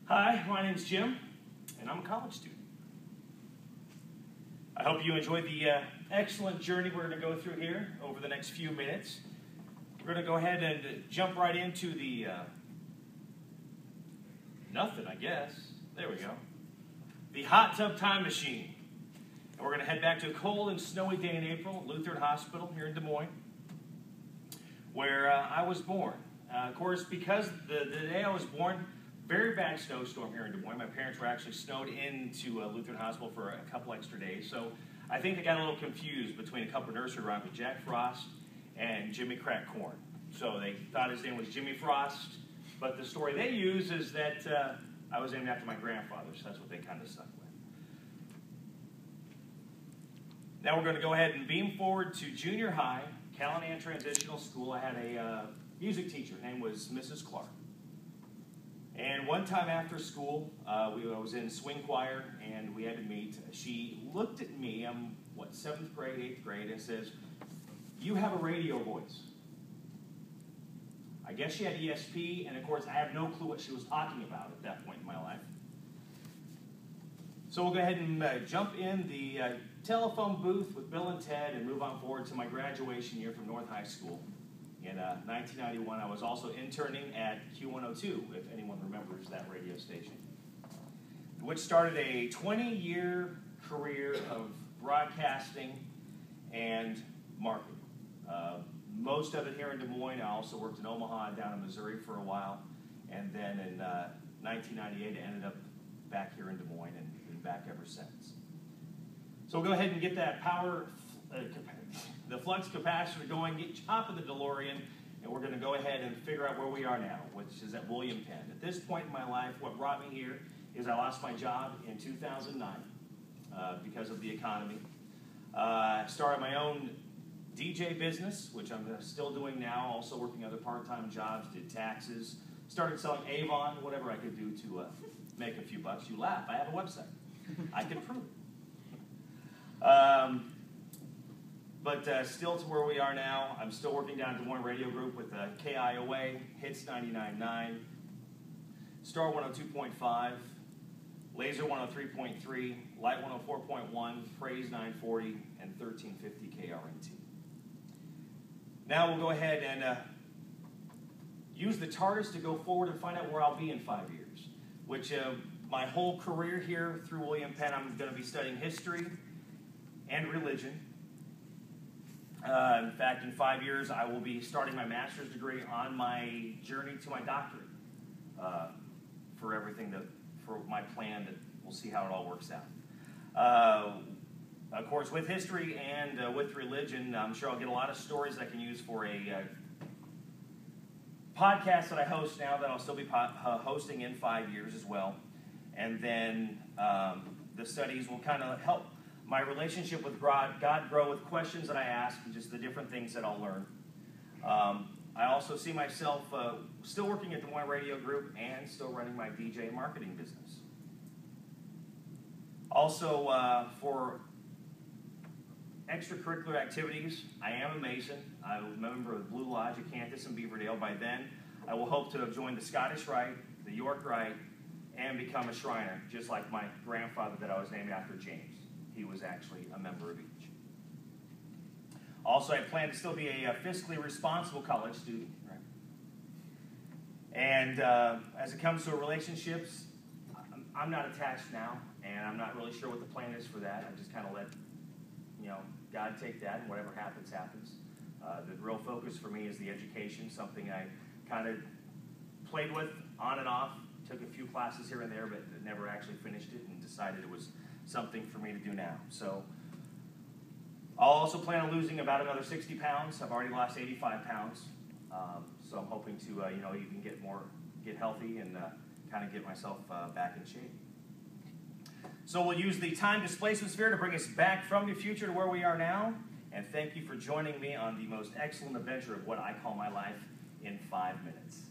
Hi, my name's Jim, and I'm a college student. I hope you enjoyed the excellent journey we're going to go through here over the next few minutes. We're going to go ahead and jump right into the nothing, I guess. There we go. The hot tub time machine. And we're going to head back to a cold and snowy day in April at Lutheran Hospital here in Des Moines, where I was born. Of course, because the day I was born, very bad snowstorm here in Des Moines. My parents were actually snowed into Lutheran Hospital for a couple extra days. So I think they got a little confused between a couple of nursery rhymes with Jack Frost and Jimmy Crack Corn. So they thought his name was Jimmy Frost. But the story they use is that I was named after my grandfather. So that's what they kind of stuck with. Now we're going to go ahead and beam forward to junior high, Callahan Transitional School. I had a music teacher. Her name was Mrs. Clark. And one time after school, I was in swing choir, and we had to meet. She looked at me, I'm, 7th grade, 8th grade, and says, "You have a radio voice." I guess she had ESP, and of course, I have no clue what she was talking about at that point in my life. So we'll go ahead and jump in the telephone booth with Bill and Ted and move on forward to my graduation year from North High School. In 1991, I was also interning at Q102, if anyone remembers that radio station, which started a 20-year career of broadcasting and marketing. Most of it here in Des Moines. I also worked in Omaha and down in Missouri for a while. And then in 1998, I ended up back here in Des Moines and been back ever since. So we'll go ahead and get that the flux capacitor going, hop in the DeLorean, and we're going to go ahead and figure out where we are now, which is at William Penn. At this point in my life, what brought me here is I lost my job in 2009 because of the economy. I started my own DJ business, which I'm still doing now, also working other part-time jobs, did taxes, started selling Avon, whatever I could do to make a few bucks. You laugh, I have a website. I can prove it. But still to where we are now, I'm still working down at Des Moines Radio Group with KIOA, Hits 99.9, Star 102.5, Laser 103.3, Light 104.1, Praise 940, and 1350 KRNT. Now we'll go ahead and use the TARDIS to go forward and find out where I'll be in 5 years, which my whole career here through William Penn, I'm going to be studying history and religion. In fact, in 5 years, I will be starting my master's degree on my journey to my doctorate for everything for my plan. That we'll see how it all works out. Of course, with history and with religion, I'm sure I'll get a lot of stories I can use for a podcast that I host now that I'll still be hosting in 5 years as well. And then the studies will kind of help my relationship with God grow with questions that I ask and just the different things that I'll learn. I also see myself still working at Des Moines Radio Group and still running my DJ marketing business. Also, for extracurricular activities, I am a Mason. I'm a member of the Blue Lodge at Cantus and Beaverdale. By then, I will hope to have joined the Scottish Rite, the York Rite, and become a Shriner, just like my grandfather that I was named after, James. He was actually a member of each. Also, I plan to still be a fiscally responsible college student. Right? And as it comes to relationships, I'm not attached now, and I'm not really sure what the plan is for that. I just kind of let God take that, and whatever happens, happens. The real focus for me is the education, something I kind of played with on and off, took a few classes here and there, but never actually finished it, and decided it was something for me to do now. So I'll also plan on losing about another 60 pounds. I've already lost 85 pounds. So I'm hoping to, even get healthy and kind of get myself back in shape. So we'll use the time displacement sphere to bring us back from the future to where we are now. And thank you for joining me on the most excellent adventure of what I call my life in 5 minutes.